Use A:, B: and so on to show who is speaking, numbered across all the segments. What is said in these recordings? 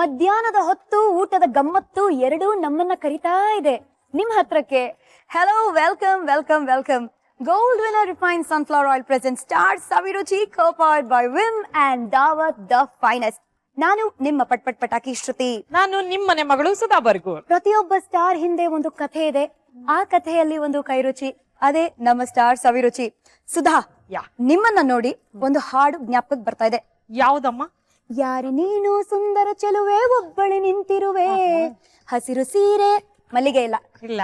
A: ಮಧ್ಯಾಹ್ನದ ಹೊತ್ತು ಊಟದ ಗಮ್ಮತ್ತು ಎರಡೂ ನಮ್ಮನ್ನ ಕರಿತಾ ಇದೆ ನಿಮ್ ಹತ್ರಕ್ಕೆ. Hello, welcome welcome welcome. Gold Winner refined sunflower oil present star Saviruchi copowered by Vim and Daawat the finest. ನಾನು ನಿಮ್ಮ ಪಟಾಕಿ ಶ್ರುತಿ.
B: ನಾನು ನಿಮ್ಮನೆ ಮಗಳು ಸುಧಾ ಬರ್ಗೂರ್.
A: ಪ್ರತಿಯೊಬ್ಬ ಸ್ಟಾರ್ ಹಿಂದೆ ಒಂದು ಕಥೆ ಇದೆ, ಆ ಕಥೆಯಲ್ಲಿ ಒಂದು ಕೈರುಚಿ, ಅದೇ ನಮ್ಮ ಸ್ಟಾರ್ ಸವಿರುಚಿ. ಸುಧಾ, ನಿಮ್ಮನ್ನ ನೋಡಿ ಒಂದು ಹಾಡು ಜ್ಞಾಪಕಕ್ಕೆ ಬರ್ತಾ ಇದೆ.
B: ಯಾವ್ದಮ್ಮ?
A: ಯಾರೆ ನೀನು ಸುಂದರ ಚೆಲುವೆ ಒಬ್ಬಳೆ ನಿಂತಿರುವೆ, ಹಸಿರು ಸೀರೆ ಮಲ್ಲಿಗೆ ಇಲ್ಲ
B: ಇಲ್ಲ,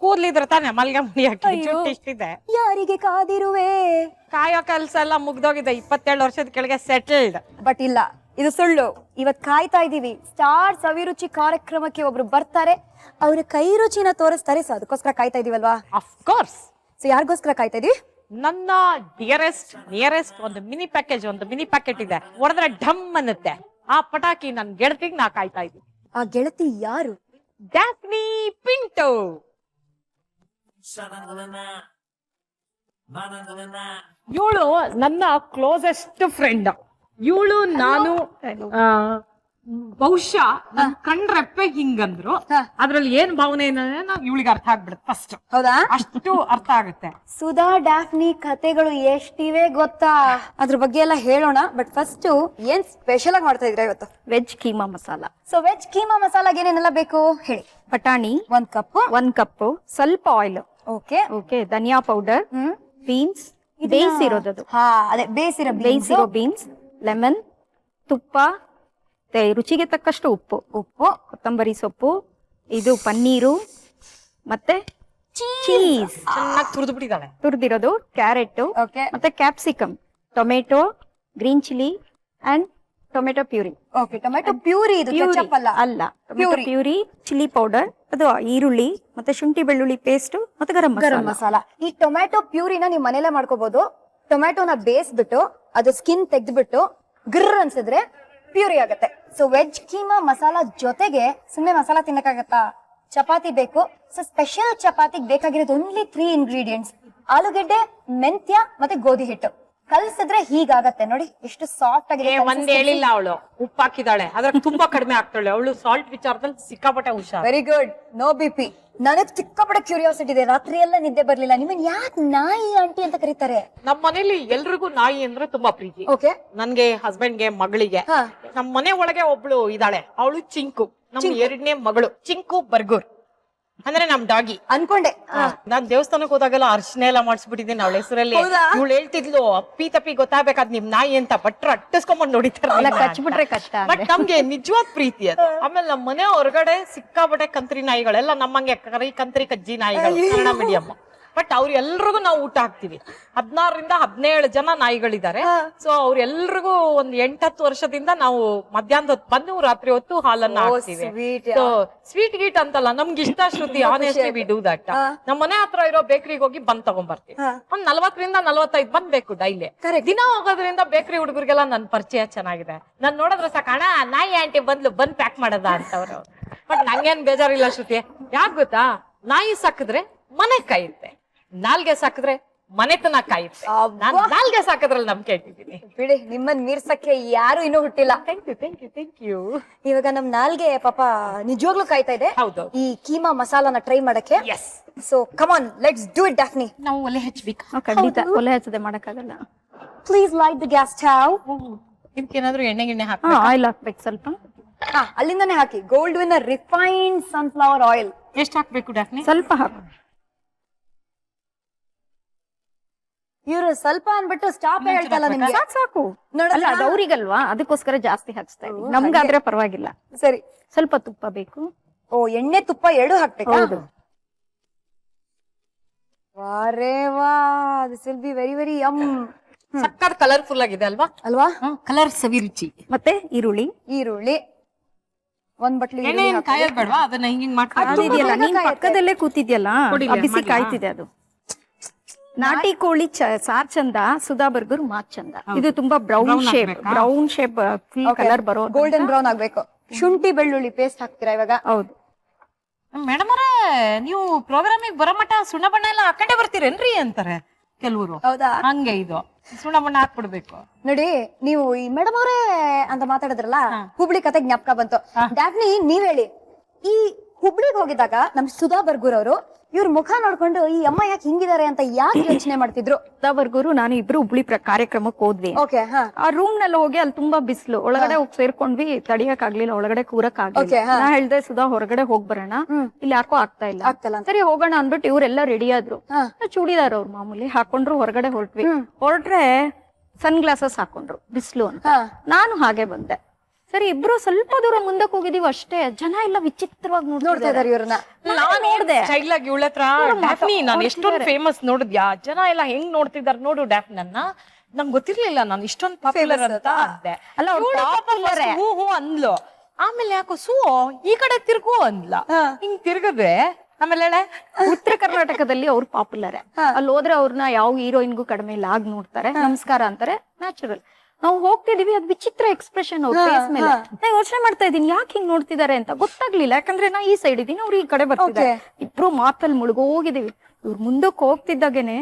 B: ಕೂದ್ಲಿದ್ರ ತಾನೆ ಮಲ್ಗೆ ಮುಡಿಯಕ್ಕೆ ಜುಟ್ಟು ಇಷ್ಟಿದೆ.
A: ಯಾರಿಗೆ ಕಾದಿರುವೆ.
B: ಕಾಯೋ ಕೆಲ್ಸ ಎಲ್ಲ ಮುಗ್ದೋಗಿದೆ, 27 ವರ್ಷದ ಕೆಳಗೆ ಸೆಟಲ್ಡ್.
A: ಬಟ್ ಇಲ್ಲ, ಇದು ಸುಳ್ಳು. ಇವತ್ ಕಾಯ್ತಾ ಇದೀವಿ, ಸ್ಟಾರ್ ಸವಿರುಚಿ ಕಾರ್ಯಕ್ರಮಕ್ಕೆ ಒಬ್ರು ಬರ್ತಾರೆ, ಅವ್ರ ಕೈ ರುಚಿನ ತೋರಿಸ್ತಾರೆ. ಸೊ ಅದಕ್ಕೋಸ್ಕರ ಕಾಯ್ತಾ ಇದೀವಲ್ವಾ?
B: Of course.
A: ಸೊ ಯಾರಿಗೋಸ್ಕರ ಕಾಯ್ತಾ ಇದೀವಿ?
B: ನನ್ನ ಡಿಯರೆಸ್ಟ್ ನಿಯರೆಸ್ಟ್ ಒಂದು ಮಿನಿ ಪ್ಯಾಕೆಟ್ ಇದೆ, ಹೊಡೆದ್ರೆ ಢಮ್ ಅನ್ನತ್ತೆ. ಆ ಪಟಾಕಿ ನನ್ ಗೆಳತಿಗೆ ನಾ ಕಾಯ್ತಾ ಇದ್ದೀನಿ.
A: ಆ ಗೆಳತಿ ಯಾರು?
B: ಡ್ಯಾಫ್ನಿ ಪಿಂಟೋ. ಇವಳು ನನ್ನ ಕ್ಲೋಸೆಸ್ಟ್ ಫ್ರೆಂಡ್. ಇವಳು ನಾನು ಬಹುಶಃ ನನ್ ಕಂಡ್ರೆಪ್ಪೆ ಹಿಂಗಂದ್ರು, ಅದ್ರಲ್ಲಿ ಏನ್ ಭಾವನೆ ಇವಳಿಗೆ ಅರ್ಥ ಆಗ್ಬಿಡುತ್ತೆ ಫಸ್ಟ್.
A: ಹೌದಾ?
B: ಅಷ್ಟು ಅರ್ಥ ಆಗುತ್ತೆ.
A: ಸುಧಾ ಡ್ಯಾಫ್ನಿ ಕತೆಗಳು ಎಷ್ಟಿವೆ ಗೊತ್ತಾ? ಅದ್ರ ಬಗ್ಗೆ ಎಲ್ಲ ಹೇಳೋಣ. ಬಟ್ ಫಸ್ಟ್ ಏನ್ ಸ್ಪೆಷಲ್ ಆಗಿ ಮಾಡ್ತಾ ಇದ್ರೆ ಇವತ್ತು?
C: Veg keema masala.
A: So veg keema ಮಸಾಲಾಗೆ ಏನೇನೆಲ್ಲ ಬೇಕು ಹೇಳಿ.
C: ಬಟಾಣಿ
A: 1
C: ಕಪ್, ಸ್ವಲ್ಪ ಆಯಿಲ್,
A: ಓಕೆ,
C: ಧನಿಯಾ ಪೌಡರ್, ಬೀನ್ಸ್ ಬೇಯಿಸಿರೋದು,
A: ಅದೇ
C: ಬೇಯಿಸಿರೋ ಬೀನ್ಸ್, ಲೆಮನ್, ತುಪ್ಪ, ರುಚಿಗೆ ತಕ್ಕಷ್ಟು ಉಪ್ಪು, ಕೊತ್ತಂಬರಿ ಸೊಪ್ಪು, ಇದು ಪನ್ನೀರು, ಮತ್ತೆ ಚೀಸ್
B: ಚೆನ್ನಾಗಿ ತುರಿದು ಬಿಟ್ಟಿದ್ದಾಳೆ,
C: ತುರಿದಿರೋದು, ಕ್ಯಾರೆಟ್, ಮತ್ತೆ capsicum, tomato, green chilli and tomato puree.
A: Tomato puree ಇದು ಕೆಚಪ್
C: ಅಲ್ಲ, ಟೊಮೆಟೊ ಪ್ಯೂರಿ, ಚಿಲ್ಲಿ ಪೌಡರ್, ಅದು ಈರುಳ್ಳಿ, ಮತ್ತೆ ಶುಂಠಿ ಬೆಳ್ಳುಳ್ಳಿ ಪೇಸ್ಟ್, ಮತ್ತೆ ಗರಂ ಮಸಾಲ.
A: ಈ ಟೊಮೆಟೊ ಪ್ಯೂರಿನ ನೀವು ಮನೇಲೆ ಮಾಡ್ಕೋಬಹುದು. ಟೊಮೆಟೊನ ಬೇಯಿಸ್ಬಿಟ್ಟು ಅದು ಸ್ಕಿನ್ ತೆಗೆದ್ಬಿಟ್ಟು ಗ್ರರ್ ಅನ್ಸಿದ್ರೆ ಪ್ಯೂರಿ ಆಗುತ್ತೆ. ಸೊ ವೆಜ್ ಕೀಮಾ ಮಸಾಲಾ ಜೊತೆಗೆ ಸುಮ್ಮನೆ ಮಸಾಲಾ ತಿನ್ನಕ್ಕಾಗತ್ತಾ? ಚಪಾತಿ ಬೇಕು. ಸೊ ಸ್ಪೆಷಲ್ ಚಪಾತಿಗೆ ಬೇಕಾಗಿರೋದು ಓನ್ಲಿ 3 ಇಂಗ್ರೀಡಿಯೆಂಟ್ಸ್: ಆಲೂಗೆಡ್ಡೆ, ಮೆಂತ್ಯ ಮತ್ತೆ ಗೋಧಿ ಹಿಟ್ಟು. ಕಲ್ಸಿದ್ರೆ ಹೀಗಾಗತ್ತೆ ನೋಡಿ, ಎಷ್ಟು ಸಾಫ್ಟ್ ಆಗಿದೆ.
B: ಒಂದ್ ಹೇಳಿಲ್ಲ ಅವಳು, ಉಪ್ಪು ಹಾಕಿದಾಳೆ, ಅದ್ರ ತುಂಬಾ ಕಡಿಮೆ ಆಗ್ತಾಳೆ ಅವಳು. ಸಾಲ್ಟ್ ವಿಚಾರದಲ್ಲಿ ಸಿಕ್ಕಾಪಟ್ಟೆ ಹುಷಾರ್.
A: Very good, no BP. ನನಗ್ ಸಿಕ್ಕಾಪಟ್ಟೆ ಕ್ಯೂರಿಯಾಸಿಟಿ ಇದೆ, ರಾತ್ರಿ ಎಲ್ಲ ನಿದ್ದೆ ಬರ್ಲಿಲ್ಲ. ನಿಮ್ಮನ್ ಯಾಕೆ ನಾಯಿ ಆಂಟಿ ಅಂತ ಕರೀತಾರೆ?
B: ನಮ್ ಮನೇಲಿ ಎಲ್ರಿಗೂ ನಾಯಿ ಅಂದ್ರೆ ತುಂಬಾ ಪ್ರೀತಿ.
A: ಓಕೆ,
B: ನನ್ಗೆ, ಹಸ್ಬೆಂಡ್ಗೆ, ಮಗಳಿಗೆ. ನಮ್ ಮನೆ ಒಳಗೆ ಒಬ್ಳು ಇದ್ದಾಳೆ, ಅವಳು ಚಿಂಕು. ನಮ್ 2ನೇ ಮಗಳು ಚಿಂಕು ಬರ್ಗೂರ್, ಅಂದ್ರೆ ನಮ್ ಡಾಗಿ ಅನ್ಕೊಂಡೆ. ನಾನ್ ದೇವಸ್ಥಾನಕ್ಕೆ ಹೋದಾಗೆಲ್ಲ ಅರ್ಶನೆ ಎಲ್ಲ ಮಾಡಿಸ್ಬಿಟ್ಟಿದ್ದೀನಿ ಅವಳ ಹೆಸರಲ್ಲಿ. ಇವಳು ಹೇಳ್ತಿದ್ಲು, ಅಪ್ಪಿ ತಪ್ಪಿ ಗೊತ್ತಾಗ್ಬೇಕಾದ್ ನಿಮ್ ನಾಯಿ ಅಂತ. ಭಟ್ರು ಅಟ್ಟಿಸ್ಕೊಂಡ್ ನೋಡಿತಾರ,
C: ಕಚ್ಬಿಟ್ರೆ ಕಷ್ಟ.
B: ಬಟ್ ನಮ್ಗೆ ನಿಜವಾದ ಪ್ರೀತಿ ಅದು. ಆಮೇಲೆ ನಮ್ ಮನೆ ಹೊರಗಡೆ ಸಿಕ್ಕಾಪಟ್ಟೆ ಕಂತ್ರಿ ನಾಯಿಗಳೆಲ್ಲ ನಮ್ಮಂಗೆ ಕಂತ್ರಿ ಕಜ್ಜಿ ನಾಯಿಗಳು, ಕನ್ನಡ ಮೀಡಿಯಂ. ಬಟ್ ಅವ್ರ ಎಲ್ರಿಗೂ ನಾವು ಊಟ ಹಾಕ್ತಿವಿ. 16 ರಿಂದ 17 ಜನ ನಾಯಿಗಳಿದ್ದಾರೆ. ಸೊ ಅವ್ರೆಲ್ರಿಗೂ ಒಂದ್ 8-10 ವರ್ಷದಿಂದ ನಾವು ಮಧ್ಯಾಹ್ನದ ಹೊತ್ತು ಬಂದು ರಾತ್ರಿ ಹೊತ್ತು ಹಾಲನ್ನ ಹಾಕ್ತಿವಿ. ಸೊ ಸ್ವೀಟ್ ಗೀಟ್ ಅಂತಲ್ಲ, ನಮ್ಗೆ ಇಷ್ಟ ಶ್ರುತಿ, ಆನೆಸ್ಟ್ಲಿ ವಿ ಡೂ ದಟ್. ನಮ್ ಮನೆ ಹತ್ರ ಇರೋ ಬೇಕರಿಗೆ ಹೋಗಿ ಬಂದ್ ತಗೊಂಡ್ಬರ್ತೀವಿ. ಒಂದ್ 40 ರಿಂದ 45 ಬಂದ್ ಬೇಕು ಡೈಲಿ. ದಿನ ಹೋಗೋದ್ರಿಂದ ಬೇಕರಿ ಹುಡುಗರಿಗೆಲ್ಲ ನನ್ ಪರಿಚಯ ಚೆನ್ನಾಗಿದೆ. ನಾನ್ ನೋಡಿದ್ರೆ ಸಾಕಣ, ನಾಯಿ ಆಂಟಿ ಬಂದ್ ಪ್ಯಾಕ್ ಮಾಡದ ಅಂತವ್ರು. ಬಟ್ ನಂಗೇನ್ ಬೇಜಾರಿಲ್ಲ ಶ್ರುತಿ. ಯಾಕ್ ಗೊತ್ತಾ, ನಾಯಿ ಸಾಕಿದ್ರೆ ಮನೆ ಕಾಯುತ್ತೆ, ನಾಲ್ಗೆ ಸಾಕಿದ್ರೆ ಮನೆತನ ಕಾಯುತ್ತೆ. ನಾನ್ ನಾಲ್ಗೆ ಸಾಕಿದ್ರಲ್ಲಿ ನಂಬಿಕೆ ಇಟ್ಟಿದ್ದೀನಿ.
A: ಬಿಡಿ, ನಿಮ್ಮನ್ ಮೀರ್ಸಕ್ಕೆ ಯಾರು ಇನ್ನೂ ಹುಟ್ಟಿಲ್ಲ.
B: Thank you.
A: ಇವಾಗ ನಮ್ ನಾಲ್ಗೆ ಪಾಪ ನಿಜವಾಗ್ಲೂ ಕಾಯ್ತಾ ಇದೆ ಈ ಕೀಮಾ ಮಸಾಲಾನ ಟ್ರೈ ಮಾಡಕ್ಕೆ. So come on, let's do it Daphne.
B: ನಾವು ಒಲೆ ಹಚ್ಬೇಕು.
C: ಖಂಡಿತ ಒಲೆ ಹಚ್ಚದೆ ಮಾಡಕ್ಕಾಗಲ್ಲ.
A: Please light the gas stove.
B: ಇದಕ್ಕೇನಾದ್ರೂ ಎಣ್ಣೆ ಹಾಕಿ
C: ಆಯಿಲ್ ಹಾಕ್ಬೇಕು ಸ್ವಲ್ಪ.
A: ಅಲ್ಲಿಂದಾನೆ ಹಾಕಿ. Gold Winner refined sunflower oil.
B: ಎಷ್ಟು ಹಾಕ್ಬೇಕು ಡ್ಯಾಫ್ನಿ?
C: ಸ್ವಲ್ಪ ಹಾಕು.
A: ಇವ್ರು ಸ್ವಲ್ಪ ಅನ್ಬಿಟ್ಟು ಸ್ಟಾಪ್ ಹೇಳ್ತಲ್ಲ ನಿಮ್ಗೆ.
C: ಸಾಕು. ಅಲ್ಲ, ಅದು ಅವ್ರಿಗಲ್ವಾ, ಅದಕ್ಕೋಸ್ಕರ ಜಾಸ್ತಿ ಹಾಕ್ಸ್ತಾ ಇದ್ದೀನಿ. ನಮ್ಗಾದ್ರೆ ಪರವಾಗಿಲ್ಲ.
A: ಸರಿ,
C: ಸ್ವಲ್ಪ ತುಪ್ಪ ಬೇಕು.
A: ಎಣ್ಣೆ ತುಪ್ಪ 2 ಹಾಕ್ಬೇಕಾ?
C: ಹೌದು.
A: ವಾರೇ ವಾ, this will be very very yum.
B: ಸಕ್ಕತ್ ಕಲರ್ಫುಲ್ ಆಗಿದೆ ಅಲ್ವಾ? ಕಲರ್ ಸವಿರುಚಿ.
C: ಮತ್ತೆ ಈರುಳ್ಳಿ
A: 1 ಬಟ್ಲಿ.
B: ಕಾಯೋದ್ ಬೇಡವಾ? ಅದನ್ನ ಹಿಂಗ್
C: ಮಾಡ್ಕೊಂಡಿದ್ಯಲ್ಲ ನೀನ್, ಪಕ್ಕದಲ್ಲೇ ಕೂತಿದ್ಯಲ್ಲ, ಬಿಸಿ ಕಾಯ್ತಿದೆ ಅದು. ನಾಟಿ ಕೋಳಿ ಸಾರ್ ಚಂದ, ಸುಧಾ ಬರ್ಗರ್ ಮಾತ್ ಚಂದ. ಇದು ತುಂಬಾ ಬ್ರೌನ್ ಶೇಪ್ ಫುಲ್ ಕಲರ್ ಬರೋ,
A: ಗೋಲ್ಡನ್ ಬ್ರೌನ್ ಆಗ್ಬೇಕು. ಶುಂಠಿ ಬೆಳ್ಳುಳ್ಳಿ ಪೇಸ್ಟ್ ಹಾಕ್ತೀರಾ ಇವಾಗ?
C: ಹೌದು.
B: ಮೇಡಮ್ ಅವರೇ, ನೀವು ಪ್ರೋಗ್ರಾಮಿಗೆ ಬರೋ ಮಟ್ಟ ಸುಣ್ಣ ಬಣ್ಣ ಎಲ್ಲ ಹಾಕೊಂಡೇ ಬರ್ತೀರೇನ್ರಿ ಅಂತಾರೆ. ಕೆಲವರು.
A: ಹೌದಾ?
B: ಹಂಗೆ ಇದು ಸುಣ್ಣ ಬಣ್ಣ ಹಾಕ್ಬಿಡ್ಬೇಕು.
A: ನೋಡಿ ನೀವು ಈ ಮೇಡಮ್ ಅವರೇ ಅಂತ ಮಾತಾಡಿದ್ರಲ್ಲ, ಹುಬ್ಳಿ ಕತೆ ಜ್ಞಾಪಕ ಬಂತು. ಡ್ಯಾಫ್ನಿ ನೀವ್ ಹೇಳಿ, ಈ ಹುಬ್ಳಿಗ್ ಹೋಗಿದಾಗ ನಮ್ ಸುಧಾ ಬರ್ಗೂರ್ ಅವರು ಇವ್ರ ಮುಖ ನೋಡ್ಕೊಂಡು ಈ ಅಮ್ಮ ಯಾಕೆ ಹಿಂಗಿದ್ದಾರೆ ಅಂತ ಯಾಕೆ ಯೋಚನೆ ಮಾಡ್ತಿದ್ರು?
C: ಸುಧಾ ಬರ್ಗೂರು ನಾನು ಇಬ್ರು ಹುಬ್ಳಿ ಕಾರ್ಯಕ್ರಮಕ್ಕೆ ಹೋದ್ವಿ.
A: ಓಕೆ, ಹಾ.
C: ಆ ರೂಮ್ ನಲ್ಲಿ ಹೋಗಿ ಅಲ್ಲಿ ತುಂಬಾ ಬಿಸ್ಲು, ಒಳಗಡೆ ಹೋಗಿ ಸೇರ್ಕೊಂಡ್ವಿ, ತಡಿಯಕ್ ಆಗ್ಲಿಲ್ಲ, ಒಳಗಡೆ ಕೂರಕ್ ಆಗ್ಲಿಲ್ಲ. ನಾ ಹೇಳ್ದೆ ಸುಧಾ ಹೊರಗಡೆ ಹೋಗ್ ಬರೋಣ, ಇಲ್ಲಿ ಯಾಕೋ ಆಗ್ತಾ ಇಲ್ಲ. ಸರಿ ಹೋಗೋಣ ಅನ್ಬಿಟ್ಟು ಇವ್ರೆಲ್ಲ ರೆಡಿ ಆದ್ರು. ಚೂಡಿದಾರ್ ಅವ್ರು ಮಾಮೂಲಿ ಹಾಕೊಂಡ್ರು, ಹೊರಗಡೆ ಹೊರಟ್ರೆ ಸನ್ ಗ್ಲಾಸಸ್ ಹಾಕೊಂಡ್ರು ಬಿಸ್ಲು ಅಂತ. ನಾನು ಹಾಗೆ ಬಂದೆ. ಸರಿ ಇಬ್ರು ಸ್ವಲ್ಪ ದೂರ ಮುಂದಕ್ಕೆ ಹೋಗಿದೀವಿ ಅಷ್ಟೇ, ಜನ ಎಲ್ಲ ವಿಚಿತ್ರವಾಗಿ ನೋಡ್ತಾ ಇದಾರೆ ಇವ್ರನ್ನ.
B: ನಾನ್ ನೋಡ್ದೆ ಸ್ಟೈಲ್ ಆಗಿ ಇವಳ ಹತ್ರ ಡ್ಯಾಫ್ನಿ ನಾನು ಎಷ್ಟೊಂದು ಫೇಮಸ್ ನೋಡಿದ್ಯಾ, ಜನ ಎಲ್ಲ ಹೆಂಗ್ ನೋಡ್ತಿದಾರ ನೋಡು ಡ್ಯಾಫ್ನನ್ನ. ನಂಗೆ ಗೊತ್ತಿರ್ಲಿಲ್ಲ ನಾನು ಇಷ್ಟೊಂದು ಪಾಪ್ಯುಲರ್ ಅಂತ ಅಂದೆ.
C: ಅಲ್ಲ
B: ಹೂ ಹೂ ಅಂದ್ಲು, ಆಮೇಲೆ ಯಾಕೋ ಈ ಕಡೆ ತಿರ್ಗು ಅಂದ್ಲ. ಹಿಂಗ್ ತಿರ್ಗದೆ ಆಮೇಲೆ
C: ಉತ್ತರ ಕರ್ನಾಟಕದಲ್ಲಿ ಅವ್ರು ಪಾಪ್ಯುಲರ್. ಅಲ್ಲಿ ಹೋದ್ರೆ ಅವ್ರನ್ನ ಯಾವ ಹೀರೋಯಿನ್ಗೂ ಕಡಿಮೆ ಇಲ್ಲ, ಆಗ್ ನೋಡ್ತಾರೆ, ನಮಸ್ಕಾರ ಅಂತಾರೆ, ನ್ಯಾಚುರಲ್. ನಾವು ಹೋಗ್ತಿದೀವಿ, ಅದ್ ವಿಚಿತ್ರ ಎಕ್ಸ್ಪ್ರೆಷನ್ ಅವ್ರ ಫೇಸ್ ಮೇಲೆ. ನಾ ಯೋಚನೆ ಮಾಡ್ತಾ ಇದೀನಿ ಯಾಕೆ ಹಿಂಗ್ ನೋಡ್ತಿದಾರೆ ಅಂತ ಗೊತ್ತಾಗ್ಲಿಲ್ಲ, ಯಾಕಂದ್ರೆ ನಾ ಈ ಸೈಡ್ ಇದೀನಿ, ಅವ್ರು ಈ ಕಡೆ ಬರ್ತಿದ್ದಾರೆ. ಇಬ್ರು ಮಾತಲ್ಲಿ ಮುಳುಗೋಗಿದೀವಿ. ಇವ್ರು ಮುಂದಕ್ಕೆ ಹೋಗ್ತಿದ್ದಾಗೇನೆ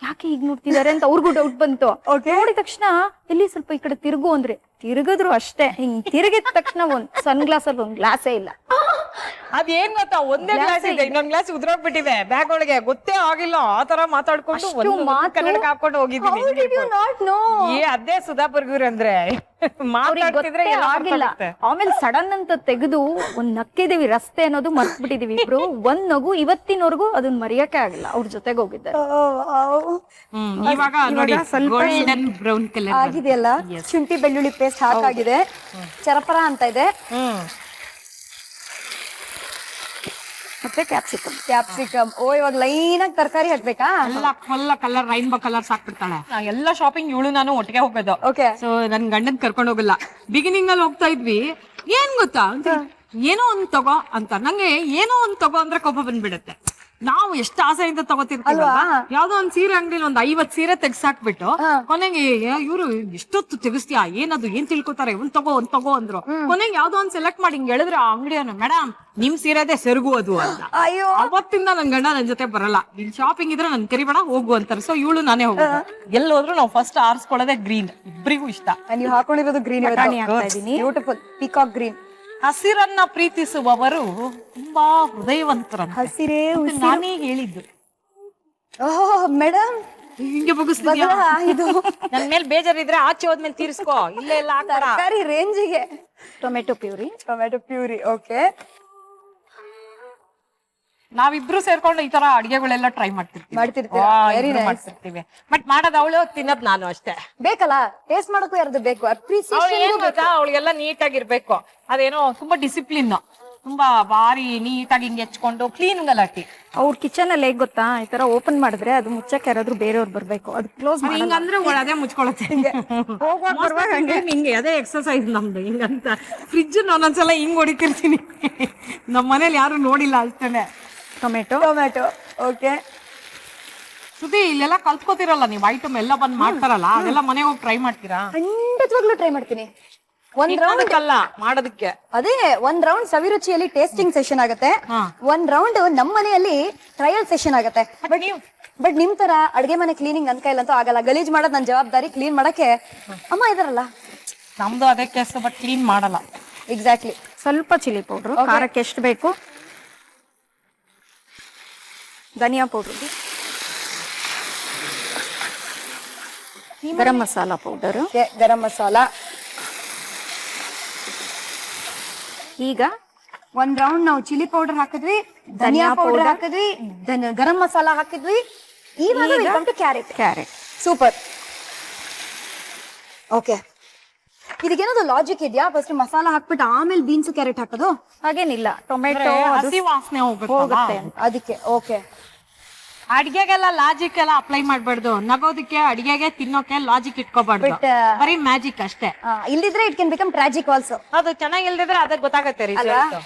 C: ಯಾಕೆ ಹೀಗ್ ನೋಡ್ತಿದಾರೆ ಅಂತ ಅವ್ರಿಗೂ ಡೌಟ್ ಬಂತು. ನೋಡಿದ ತಕ್ಷಣ ಎಲ್ಲಿ ಸ್ವಲ್ಪ ಈ ಕಡೆ ತಿರುಗು ಅಂದ್ರೆ ತಿರುಗಿದ್ರು ಅಷ್ಟೇ. ಹಿಂಗ್ ತಿರುಗಿದ ತಕ್ಷಣ ಒಂದ್ ಸನ್ ಗ್ಲಾಸ್ ಅಲ್ಲಿ ಒಂದ್ ಗ್ಲಾಸೇ ಇಲ್ಲ.
B: ಅದೇನ್ ಗೊತ್ತಾ, ಒಂದೇ ಗ್ಲಾಸ್ ಇದೆ, ಇನ್ನೊಂದ್ ಗ್ಲಾಸ್ ಉದ್ರೋಗ್ಬಿಟ್ಟಿದೆ ಬ್ಯಾಗ್ ಒಳಗೆ, ಗೊತ್ತೇ ಆಗಿಲ್ಲ. ಆತರ ಮಾತಾಡ್ಕೊಂಡು ಕನ್ನಡಕ ಹಾಕೊಂಡು ಹೋಗಿದ್ದೀನಿ. ಅದೇ ಸುಧಾ ಬರ್ಗೂರ್ ಅಂದ್ರೆ ಮಾತಾಡ್ತಿದ್ರೆ
C: ಆಗಿಲ್ಲ. ಆಮೇಲೆ ಸಡನ್ ಅಂತ ತೆಗೆದು ಒಂದ್ ನಕ್ಕಿದೀವಿ, ರಸ್ತೆ ಅನ್ನೋದು ಮರ್ತ್ಬಿಟ್ಟಿದೀವಿ ಇಬ್ರು. ಒಂದ್ ನಗು ಇವತ್ತಿನವರೆಗೂ ಅದನ್ನ ಮರೆಯಕ್ಕೆ ಆಗಿಲ್ಲ. ಅವ್ರ ಜೊತೆಗೆ ಹೋಗಿದ್ದಾರೆ.
B: ಇವಾಗ ನೋಡಿ ಗೋಲ್ಡನ್ ಬ್ರೌನ್ ಕಲರ್
A: ಆಗಿದೆಯಲ್ಲ, ಶುಂಠಿ ಬೆಳ್ಳುಳ್ಳಿ ಪೇಸ್ಟ್ ಹಾಕಾಗಿದೆ, ಚರಪರ ಅಂತ ಇದೆ,
C: ಮತ್ತೆ
A: ಕ್ಯಾಪ್ಸಿಕಮ್. ಓ, ಇವಾಗ ಲೈನ್ ಆಗಿ ತರಕಾರಿ ಹಾಕ್ಬೇಕಾ?
B: ಎಲ್ಲ ಕಲರ್ ರೈನ್ಬೋ ಕಲರ್ಸ್ ಹಾಕ್ಬಿಡ್ತಾಳೆ. ಎಲ್ಲ ಶಾಪಿಂಗ್ ಇವಳು ನಾನು ಒಟ್ಟಿಗೆ ಹೋಗೋದು. ಸೊ ನನ್ ಗಂಡನ್ ಕರ್ಕೊಂಡು ಹೋಗಲ್ಲ. ಬಿಗಿನಿಂಗ್ ಅಲ್ಲಿ ಹೋಗ್ತಾ ಇದ್ವಿ, ಏನ್ ಗೊತ್ತಾ, ಏನೋ ಒಂದ್ ತಗೋ ಅಂತ. ನಂಗೆ ಏನೋ ಒಂದ್ ತಗೋ ಅಂದ್ರೆ ಕೋಪ ಬಂದ್ಬಿಡತ್ತೆ. ನಾವು ಎಷ್ಟು ಆಸೆಯಿಂದ ತಗೋತಿರ್ತೀವಿ. ಯಾವ್ದೋ ಒಂದ್ ಸೀರೆ ಅಂಗಡಿಲಿ ಒಂದ್ 50 ಸೀರೆ ತೆಗ್ಸಾಕ್ಬಿಟ್ಟು ಕೊನೆಗೆ ಇವ್ರು ಎಷ್ಟೊತ್ತು ತೆಗಿಸ್ತೀಯಾ, ಏನದು, ಏನ್ ತಿಳ್ಕೊತಾರೆ, ಒಂದ್ ತಗೋ ಅಂದ್ರು. ಕೊನೆಗೆ ಯಾವ್ದೋ ಒಂದ್ ಸೆಲೆಕ್ಟ್ ಮಾಡಿ ಹಿಂಗ್ ಹೇಳಿದ್ರೆ ಆ ಅಂಗಡಿಯವ್ನು, ಮೇಡಮ್ ನಿಮ್ ಸೀರೆದೇ ಸೆರಗು ಅದು ಅಂತ. ಅವತ್ತಿಂದ ನನ್ ಗಂಡ ನನ್ ಜೊತೆ ಬರಲ್ಲ. ನಿನ್ ಶಾಪಿಂಗ್ ಇದ್ರೆ ನನ್ ಕರಿಬೇಡ ಹೋಗು ಅಂತಾರೆ. ಸೊ ಇವಳು ನಾನೇ ಹೋಗೋದು. ಎಲ್ಲೋದ್ರು ನಾವು ಫಸ್ಟ್ ಆರಿಸ್ಕೊಳ್ಳೋದೇ ಗ್ರೀನ್. ಇಬ್ರಿಗೂ ಇಷ್ಟ.
A: ನೀವು ಹಾಕೊಂಡಿರೋದು ಗ್ರೀನ್, ಬ್ಯೂಟಿಫುಲ್ ಪೀಕಾಕ್ ಗ್ರೀನ್.
B: ಹಸಿರನ್ನ ಪ್ರೀತಿಸುವವರು ತುಂಬಾ ಹೃದಯವಂತರಂತೆ.
A: ಹಸಿರೇ
B: ನಾನೇ ಹೇಳಿದ್ದು.
A: ಓಹ್ ಮೇಡಮ್,
B: ಹಿಂಗೆ ಬಗ್ಗಿಸ್ತೀಯಾ? ಇದು ನನ್ ಮೇಲೆ ಬೇಜಾರಿದ್ರೆ ಆಚೆ ಹೋದ್ಮೇಲೆ ತೀರಿಸ್ಕೋ. ಇಲ್ಲೇ ಎಲ್ಲ
A: ತರಕಾರಿ ರೇಂಜಿಗೆ.
C: Tomato puree.
A: ಓಕೆ,
B: ನಾವಿಬ್ರು ಸೇರ್ಕೊಂಡು ಈ ತರ ಅಡಿಗೆಗಳೆಲ್ಲ ಟ್ರೈ ಮಾಡ್ತಿರ್ತೀವಿ. ಬಟ್ ಮಾಡೋದ್ ಅವಳು, ತಿನ್ನೋದ್ ನಾನು ಅಷ್ಟೇ.
A: ಬೇಕಲ್ಲ, ಟೇಸ್ಟ್ ಮಾಡೋಕು ಯಾರ್ದು ಬೇಕು,
B: ಅವಳಿಗೆಲ್ಲ ನೀಟಾಗಿರ್ಬೇಕು. ಅದೇನೋ ತುಂಬಾ ಡಿಸಿಪ್ಲಿನ್, ತುಂಬಾ ಬಾರಿ ನೀಟಾಗಿ ಹಿಂಗೆ ಹೆಚ್ಕೊಂಡು ಕ್ಲೀನ್ ಗಲಾಟಿ.
C: ಅವ್ರ ಕಿಚನ್ ಅಲ್ಲಿ ಹೇಗ್ ಗೊತ್ತಾ, ಈ ತರ ಓಪನ್ ಮಾಡಿದ್ರೆ ಅದು ಮುಚ್ಚಕ್ಕೆ ಯಾರಾದ್ರೂ ಬೇರೆಯವ್ರು ಬರ್ಬೇಕು, ಅದು ಕ್ಲೋಸ್
B: ಹಿಂಗಂದ್ರೆ ಅದೇ ಮುಚ್ಕೊಳತ್ತೆ. ಹಿಂಗೆ ಅದೇ ಎಕ್ಸರ್ಸೈಸ್ ನಮ್ದು. ಹಿಂಗಂತ ಫ್ರಿಜ್ ಒಂದೊಂದ್ಸಲ ಹಿಂಗ್ ಹೊಡಿತಿರ್ತೀನಿ. ನಮ್ ಮನೇಲಿ ಯಾರು ನೋಡಿಲ್ಲ ಅಷ್ಟೇನೆ.
C: ಟೊಮೆಟೊ.
A: ಓಕೆ.
B: ಸುದ್ದಿ ಇಲ್ಲೆಲ್ಲ ಕಲ್ತ್ಕೋತಿರಲ್ಲ ನೀವು, ಐಟಮ್ ಎಲ್ಲ ಬಂದ್ ಮಾಡ್ತಾರಲ್ಲ, ಅದೆಲ್ಲ ಮನೆಗೆ ಹೋಗಿ ಟ್ರೈ ಮಾಡ್ತೀರಾ?
A: ಖಂಡಿತವಾಗ್ಲೂ ಟ್ರೈ ಮಾಡ್ತೀನಿ. ಒಂದ್ ರೌಂಡ್
B: ಅಲ್ಲ ಮಾಡೋದಕ್ಕೆ,
A: ಅದೇ ಒಂದ್ ರೌಂಡ್ ಸವಿರುಚಿಯಲ್ಲಿ ಟೇಸ್ಟಿಂಗ್ ಸೆಷನ್ ಆಗುತ್ತೆ, ಒಂದ್ ರೌಂಡ್ ನಮ್ ಮನೆಯಲ್ಲಿ ಟ್ರಯಲ್ ಸೆಷನ್ ಆಗುತ್ತೆ. ಬಟ್ ನಿಮ್ ತರ ಅಡ್ಗೆ ಮನೆ ಕ್ಲೀನಿಂಗ್ ನನ್ ಕೈಲಂತೂ ಆಗಲ್ಲ. ಗಲೀಜ್ ಮಾಡೋದ್ ನನ್ ಜವಾಬ್ದಾರಿ, ಕ್ಲೀನ್ ಮಾಡಕ್ಕೆ ಅಮ್ಮ ಇದಾರಲ್ಲ.
B: ನಮ್ದು ಅದೇ ಕೆಲಸ, ಬಟ್ ಕ್ಲೀನ್ ಮಾಡಲ್ಲ.
A: ಎಕ್ಸಾಕ್ಟ್ಲಿ.
C: ಸ್ವಲ್ಪ ಚಿಲ್ಲಿ ಪೌಡ್ರು, ಖಾರಕ್ಕೆ ಎಷ್ಟು ಬೇಕು, ಧನಿಯಾ ಪೌಡ್ರು, ಗರಂ ಮಸಾಲಾ ಪೌಡರ್,
A: ಗರಂ ಮಸಾಲ.
C: ಈಗ
A: ಒಂದ್ ರೌಂಡ್ ನಾವು ಚಿಲ್ಲಿ ಪೌಡರ್ ಹಾಕಿದ್ವಿ, ಧನಿಯಾ ಪೌಡರ್ ಹಾಕಿದ್ವಿ, ಗರಂ ಮಸಾಲ ಹಾಕಿದ್ವಿ. ಇವಾಗ ಕ್ಯಾರೆಟ್. ಸೂಪರ್. ಓಕೆ, ಇದಕ್ಕೇನಾದ್ರು ಲಾಜಿಕ್ ಇದೆಯಾ? ಫಸ್ಟ್ ಮಸಾಲ ಹಾಕ್ಬಿಟ್ಟು ಆಮೇಲೆ ಬೀನ್ಸ್ ಕ್ಯಾರೆಟ್ ಹಾಕೋದು?
C: ಹಾಗೇನಿಲ್ಲ, ಟೊಮೆಟೊ
B: ಹಸಿ ವಾಸನೆ ಹೋಗುತ್ತೆ
A: ಅದಕ್ಕೆ. ಓಕೆ,
B: ಅಡ್ಗೆಗೆಲ್ಲ ಲಾಜಿಕ್ ಎಲ್ಲ ಅಪ್ಲೈ ಮಾಡ್ಬಾರ್ದು. ನಗೋದಕ್ಕೆ, ಅಡ್ಗೆಗೆ, ತಿನ್ನೋಕೆ ಲಾಜಿಕ್ ಇಟ್ಕೋಬಾರ್ದು. ಬರೀ ಮ್ಯಾಜಿಕ್ ಅಷ್ಟೇ.
A: ಇಲ್ದಿದ್ರೆ it can become tragic also.
B: ಅದು ಚೆನ್ನಾಗಿ ಇಲ್ದಿದ್ರೆ ಅದಕ್ಕೆ ಗೊತ್ತಾಗತ್ತೆ ರಿಸಲ್ಟ್.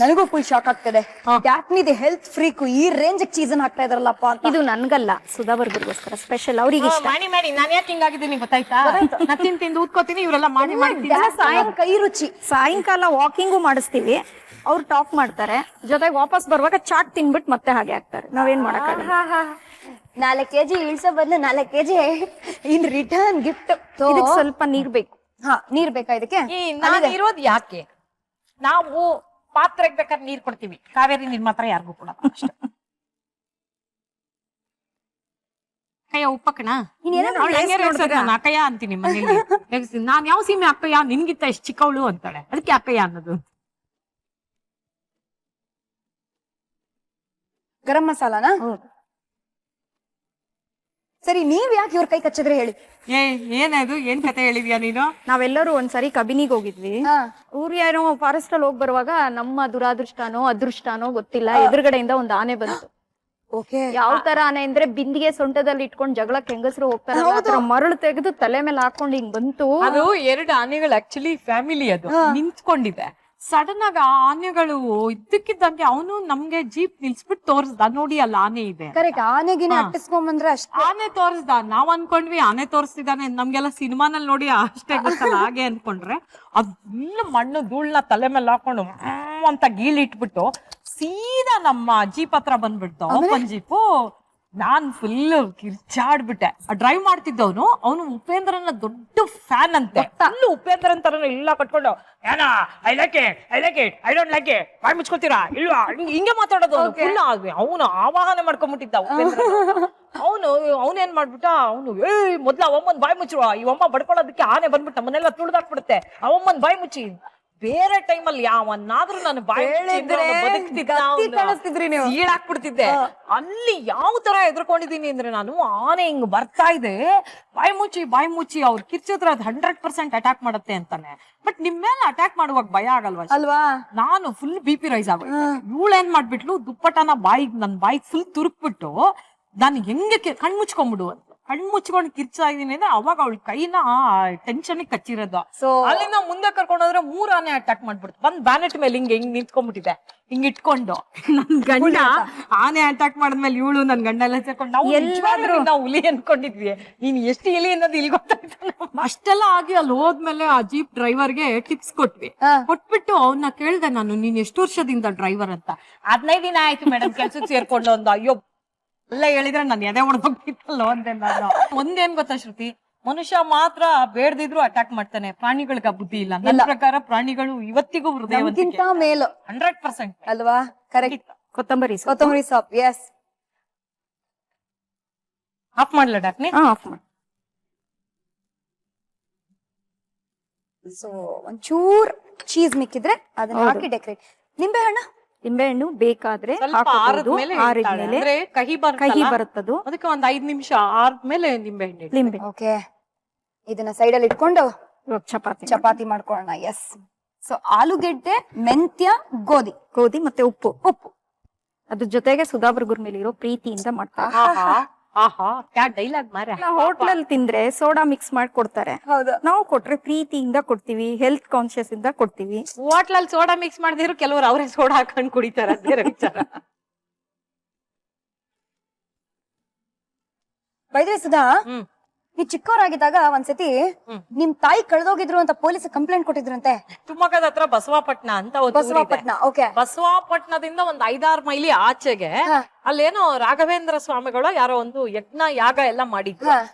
A: ನನಗೂ ಫುಲ್ ಶಾಕ್ ಆಗ್ತದೆ. ಡ್ಯಾಫ್ನಿದು ಹೆಲ್ತ್ ಫ್ರೀಕ್ ಈ ರೇಂಜ್ ಚೀಸ್ ಹಾಕ್ತಾ ಇದಾರಲ್ಲಪ್ಪ ಅಂತ.
C: ಇದು ನನ್ಗಲ್ಲ, ಸುಧಾ ಬರ್ಗರ್ಗೋಸ್ಕರ ಸ್ಪೆಷಲ್. ಅವ್ರಿಗೆ ಇಷ್ಟ.
B: ಮಾಡಿ ನಾನು ಯಾಕೆ ಹಿಂಗಾಗಿದ್ದೀನಿ ಗೊತ್ತಾಯ್ತಾ? ನಾ ತಿಂದು ಊದ್ಕೋತೀನಿ, ಇವರೆಲ್ಲ ಮಾಡಿ
A: ಸಾಯಂಕಾಲ ಕೈ ರುಚಿ.
C: ಸಾಯಂಕಾಲ ವಾಕಿಂಗು ಮಾಡಿಸ್ತೀವಿ, ಅವ್ರು ಟಾಪ್ ಮಾಡ್ತಾರೆ, ಜೊತೆಗೆ ವಾಪಸ್ ಬರುವಾಗ ಚಾಟ್ ತಿನ್ಬಿಟ್ಟು ಮತ್ತೆ ಹಾಗೆ ಹಾಕ್ತಾರೆ. ನಾವೇನ್ ಮಾಡಕ್ಕಾಗಲ್ಲ.
A: 4 kg ಇಳ್ಸೋ ಬದಲು 4 kg ಇನ್ ರಿಟರ್ನ್ ಗಿಫ್ಟ್.
C: ಇದಕ್ಕೆ ಸ್ವಲ್ಪ ನೀರ್ ಬೇಕು.
A: ಹಾ, ನೀರ್ ಬೇಕಾ ಇದಕ್ಕೆ?
B: ನಾನು ಇರೋದು ಯಾಕೆ, ನಾವು ಪಾತ್ರೆಗೆ ಬೇಕಾದ್ರೆ ನೀರ್ ಕೊಡ್ತೀವಿ, ಕಾವೇರಿ ನೀರ್ ಮಾತ್ರ ಯಾರಿಗೂ ಕೊಡಲ್ಲ ಅಷ್ಟೇ. ಅಕ್ಕಯ್ಯ ಉಪ್ಪಕ್ಕಣ ನಾನು ಅಕ್ಕಯ್ಯ ಅಂತೀನಿ ಮನೇಲಿ. ನಾನ್ ಯಾವ ಸೀಮೆ ಅಕ್ಕಯ್ಯ, ನಿನ್ಗಿಂತ ಎಷ್ಟು ಚಿಕ್ಕವಳು ಅಂತಾಳೆ, ಅದಕ್ಕೆ ಅಕ್ಕಯ್ಯ ಅನ್ನೋದು.
A: ಗರಂ ಮಸಾಲಾನಾ? ಸರಿ, ನೀವ್ ಯಾಕೆ ಇವ್ರ ಕೈ ಕಚ್ಚಿದ್ರೆ ಹೇಳಿ.
B: ಏನದು, ಏನ್ ಕತೆ ಹೇಳಿದ್ಯಾ ನೀನು?
C: ನಾವೆಲ್ಲರೂ ಒಂದ್ಸರಿ ಕಬಿನಿಗೆ ಹೋಗಿದ್ವಿ.
A: ಹಾ.
C: ಊರ್ ಯಾರೋ ಫಾರೆಸ್ಟ್ ಅಲ್ಲಿ ಹೋಗಿ ಬರುವಾಗ ನಮ್ಮ ದುರಾದೃಷ್ಟನೋ ಅದೃಷ್ಟನೋ ಗೊತ್ತಿಲ್ಲ, ಎದುರುಗಡೆಯಿಂದ ಒಂದು ಆನೆ ಬಂತು.
A: ಓಕೆ.
C: ಯಾವ ತರ ಆನೆ ಅಂದ್ರೆ ಬಿಂದಿಗೆ ಸೊಂಟದಲ್ಲಿ ಇಟ್ಕೊಂಡು ಜಗಳಕ್ಕೆ ಹೆಂಗಸರು ಹೋಗ್ತಾರೆ, ಆ ತರ ಮರಳು ತೆಗೆದು ತಲೆ ಮೇಲೆ ಹಾಕೊಂಡು ಹಿಂಗ್ ಬಂತು.
B: ಅದು 2 ಆನೆಗಳು ಆಕ್ಚುಲಿ ಫ್ಯಾಮಿಲಿ, ಅದು ನಿಂತ್ಕೊಂಡಿದೆ. ಸಡನ್ ಆಗಿ ಆ ಆನೆಗಳು ಇದ್ದಕ್ಕಿದ್ದಂಗೆ ಅವನು ನಮ್ಗೆ ಜೀಪ್ ನಿಲ್ಸ್ಬಿಟ್ಟು ತೋರಿಸ್ದ, ನೋಡಿ ಅಲ್ಲಿ ಆನೆ ಇದೆ.
A: ಕರೆಕ್ಟ್, ಆನೆಗಿನ ಅಟ್ಟಿಸ್ಕೊಂಬಂದ್ರೆ ಅಷ್ಟೇ.
B: ಆನೆ ತೋರಿಸ್ದ, ನಾವ್ ಅನ್ಕೊಂಡ್ವಿ ಆನೆ ತೋರಿಸ್ತಿದ್ದಾನೆ, ನಮ್ಗೆಲ್ಲ ಸಿನಿಮಾನಲ್ಲಿ ನೋಡಿ ಅಷ್ಟೇ ಗೊತ್ತಲ್ಲ ಹಾಗೆ ಅನ್ಕೊಂಡ್ರೆ, ಅದ್ ಮಣ್ಣು ಧೂಳ್ನ ತಲೆ ಮೇಲೆ ಹಾಕೊಂಡು ಅಂತ ಗೀಳಿಟ್ಬಿಟ್ಟು ಸೀದಾ ನಮ್ಮ ಜೀಪ್ ಹತ್ರ ಬಂದ್ಬಿಡ್ತು. Open jeep. ನಾನ್ ಫುಲ್ ಕಿರ್ಚಾಡ್ಬಿಟ್ಟೆ. ಡ್ರೈವ್ ಮಾಡ್ತಿದ್ದವನು, ಅವನು ಉಪೇಂದ್ರನ ದೊಡ್ಡ ಫ್ಯಾನ್ ಅಂತೆ. ಫುಲ್ ಉಪೇಂದ್ರನ್ ತರ ಇಲ್ಲ ಕಟ್ಕೊಂಡು, ಏನ I like it, I like it, I don't like it, ಬಾಯ್ ಮುಚ್ಕೋತೀರಾ ಇಲ್ವಾ, ಹಿಂಗೆ ಮಾತಾಡೋದು. ಅವನು ಆವಾಹನೆ ಮಾಡ್ಕೊಂಡ್ಬಿಟ್ಟಿದ್ದ ಉಪೇಂದ್ರ. ಅವನೇನ್ ಮಾಡ್ಬಿಟ್ಟ, ಅವನು ಮೊದ್ಲ ಅವಮ್ಮನ್ ಬಾಯ್ ಮುಚ್ಚುವ, ಈ ಅಮ್ಮ ಬಡ್ಕೊಳ್ಳೋದಕ್ಕೆ ಆನೆ ಬಂದ್ಬಿಟ್ಟ, ನಮ್ಮನ್ನೆಲ್ಲ ತುಳ್ದಾಕ್ಬಿಡುತ್ತೆ, ಅವಮ್ಮನ್ ಬಾಯ್ ಮುಚ್ಚಿ. ಬೇರೆ ಟೈಮಲ್ಲಿ ಯಾವನ್ನಾದ್ರೂ ನಾನು ಸೀಳಾಕ್ಬಿಡ್ತಿದ್ದೆ. ಅಲ್ಲಿ ಯಾವ ತರ ಎದ್ರಕೊಂಡಿದೀನಿ ಅಂದ್ರೆ, ನಾನು ಆನೆ ಹಿಂಗ್ ಬರ್ತಾ ಇದೆ, ಬಾಯಿ ಮುಚ್ಚಿ ಅವ್ರು ಕಿರ್ಚಿದ್ರೆ ಅದು 100% ಅಟ್ಯಾಕ್ ಮಾಡುತ್ತೆ ಅಂತಾನೆ. ಬಟ್ ನಿಮ್ ಮೇಲೆ ಅಟ್ಯಾಕ್ ಮಾಡುವಾಗ ಭಯ ಆಗಲ್ವಾ
A: ಅಲ್ವಾ?
B: ನಾನು ಫುಲ್ BP ರೈಸ್ ಆಗೋಯ್ತು. ಇವಳು ಏನ್ ಮಾಡ್ಬಿಟ್ಲು, ದುಪ್ಪಟನ ನನ್ ಬಾಯಿಗೆ ಫುಲ್ ತುರುಕ್ಬಿಟ್ಟು, ನಾನು ಹೆಂಗೆ ಕಣ್ ಮುಚ್ಕೊಂಡ್ಬಿಡು ಅಂತ ಕಣ್ ಮುಚ್ಕೊಂಡು ಕಿರ್ಚಾ ಇದೀನಿ ಅಂದ್ರೆ, ಅವಾಗ ಅವಳ ಕೈನ ಟೆನ್ಷನ್ ಕಚ್ಚಿರೋದು. ಅಲ್ಲಿಂದ ಮುಂದೆ ಕರ್ಕೊಂಡೋದ್ರೆ 3 ಆನೆ ಅಟ್ಯಾಕ್ ಮಾಡ್ಬಿಡ್ತು. ಬಂದ್ ಬ್ಯಾನೆಟ್ ಮೇಲೆ ಹಿಂಗ್ ನಿಂತ್ಕೊಂಡ್ಬಿಟ್ಟಿದೆ, ಹಿಂಗ್ ಇಟ್ಕೊಂಡು. ನನ್ ಗಂಡ ಆನೆ ಅಟ್ಯಾಕ್ ಮಾಡಿದ್ಮೇಲೆ ಇವಳು ನನ್ ಗಂಡ ಎಲ್ಲ ಸೇರ್ಕೊಂಡು ನಾವು ಹುಲಿ ಅನ್ಕೊಂಡಿದ್ವಿ. ನೀನ್ ಎಷ್ಟು ಇಲಿ ಅನ್ನೋದು ಇಲ್ಲಿ ಗೊತ್ತಾಯ್ತು. ಅಷ್ಟೆಲ್ಲ ಆಗಿ ಅಲ್ಲಿ ಹೋದ್ಮೇಲೆ ಆ ಜೀಪ್ ಡ್ರೈವರ್ಗೆ ಟಿಪ್ಸ್ ಕೊಟ್ವಿ. ಕೊಟ್ಬಿಟ್ಟು ಅವನ್ನ ಕೇಳ್ದೆ ನಾನು, ನೀನ್ ಎಷ್ಟು ವರ್ಷದಿಂದ ಡ್ರೈವರ್ ಅಂತ. 15 ದಿನ ಆಯ್ತು ಮೇಡಮ್ ಕೆಲ್ಸಕ್ಕೆ ಸೇರ್ಕೊಂಡು ಅಂದ. ಅಯ್ಯೋ ಎಲ್ಲ ಹೇಳಿದ್ರೆ ನಾನು ಎದೆ ಹೊಡ್ದೋಗ್ತಿತ್ತಲ್ಲ ಅಂದೆ ನಾನು. ಒಂದೇನ್ ಗೊತ್ತಾ ಶ್ರುತಿ, ಮನುಷ್ಯ ಮಾತ್ರ ಬೇಡದಿದ್ರು ಅಟ್ಯಾಕ್ ಮಾಡ್ತಾನೆ, ಪ್ರಾಣಿಗಳಿಗೆ ಬುದ್ಧಿ ಇಲ್ಲ. ನನ್ನ ಪ್ರಕಾರ ಪ್ರಾಣಿಗಳು ಇವತ್ತಿಗೂ ಹೃದಯವಂತಿಕೆ
A: ಮೇಲು
B: 100%
A: ಅಲ್ವಾ? ಕರೆಕ್ಟ್.
C: ಕೊತ್ತಂಬರಿ
A: ಸೊಪ್ಪು. ಎಸ್.
B: ಆಫ್ ಮಾಡ್ಲ ಡಾಕ್ನಿ?
C: ಆಫ್ ಮಾಡಿ.
A: ಸೊ ಒಂಚೂರ್ ಚೀಸ್ ಮಿಕ್ಕಿದ್ರೆ ಅದನ್ನ ಹಾಕಿ ಡೆಕೋರೇಟ್.
C: ನಿಂಬೆಹಣ್ಣು ಬೇಕಾದ್ರೆ
B: ಆರಿದ್ಮೇಲೆ
C: ಕಹಿ ಬರುತ್ತದು,
B: ಅದಕ್ಕೆ ಒಂದ್ 5 ನಿಮಿಷ ಆದ್ಮೇಲೆ ನಿಂಬೆ.
A: ಓಕೆ, ಇದನ್ನ ಸೈಡ್ ಅಲ್ಲಿ ಇಟ್ಕೊಂಡು
C: ಚಪಾತಿ
A: ಮಾಡ್ಕೊಳ್ಳೋಣ. ಎಸ್. ಸೊ ಆಲೂಗೆಡ್ಡೆ, ಮೆಂತ್ಯ, ಗೋಧಿ ಮತ್ತೆ ಉಪ್ಪು.
C: ಅದ್ರ ಜೊತೆಗೆ ಸುಧಾಬರ್ಗುರ್ ಮೇಲೆ ಇರೋ ಪ್ರೀತಿಯಿಂದ ಮಾಡ್ತಾರೆ.
B: ಡೈಲಾಗ್ ಮಾರ.
C: ಹೋಟ್ಲಲ್ಲಿ ತಿಂದ್ರೆ ಸೋಡಾ ಮಿಕ್ಸ್ ಮಾಡಿ ಕೊಡ್ತಾರೆ, ನಾವು ಕೊಟ್ರೆ ಪ್ರೀತಿಯಿಂದ ಕೊಡ್ತೀವಿ, ಹೆಲ್ತ್ ಕಾನ್ಶಿಯಸ್ ಇಂದ ಕೊಡ್ತೀವಿ.
B: ಹೋಟ್ಲಲ್ಲಿ ಸೋಡಾ ಮಿಕ್ಸ್ ಮಾಡಿದ್ರು ಕೆಲವರು ಅವರೇ ಸೋಡಾ ಹಾಕೊಂಡು ಕುಡಿತಾರೆ, ಬೇರೆ ವಿಚಾರ.
A: ಬೈದ್ರೆ ಸುಧಾ, ನೀ ಚಿಕ್ಕವರಾಗಿದ್ದಾಗ ಒಂದ್ಸತಿ ನಿಮ್ ತಾಯಿ ಕಳ್ದೋಗಿದ್ರು ಅಂತ ಪೊಲೀಸ್ ಕಂಪ್ಲೇಂಟ್ ಕೊಟ್ಟಿದ್ರಂತೆ.
B: ಶಿವಮೊಗ್ಗದ ಹತ್ರ ಬಸವಾಪಟ್ನ ಅಂತ. ಬಸವಾಪಟ್ನದಿಂದ ಒಂದ್ 5-6 ಮೈಲಿ ಆಚೆಗೆ ಅಲ್ಲೇನೋ ರಾಘವೇಂದ್ರ ಸ್ವಾಮಿಗಳು ಯಾರೋ ಒಂದು ಯಜ್ಞ ಯಾಗ ಎಲ್ಲ ಮಾಡಿದ್ರು.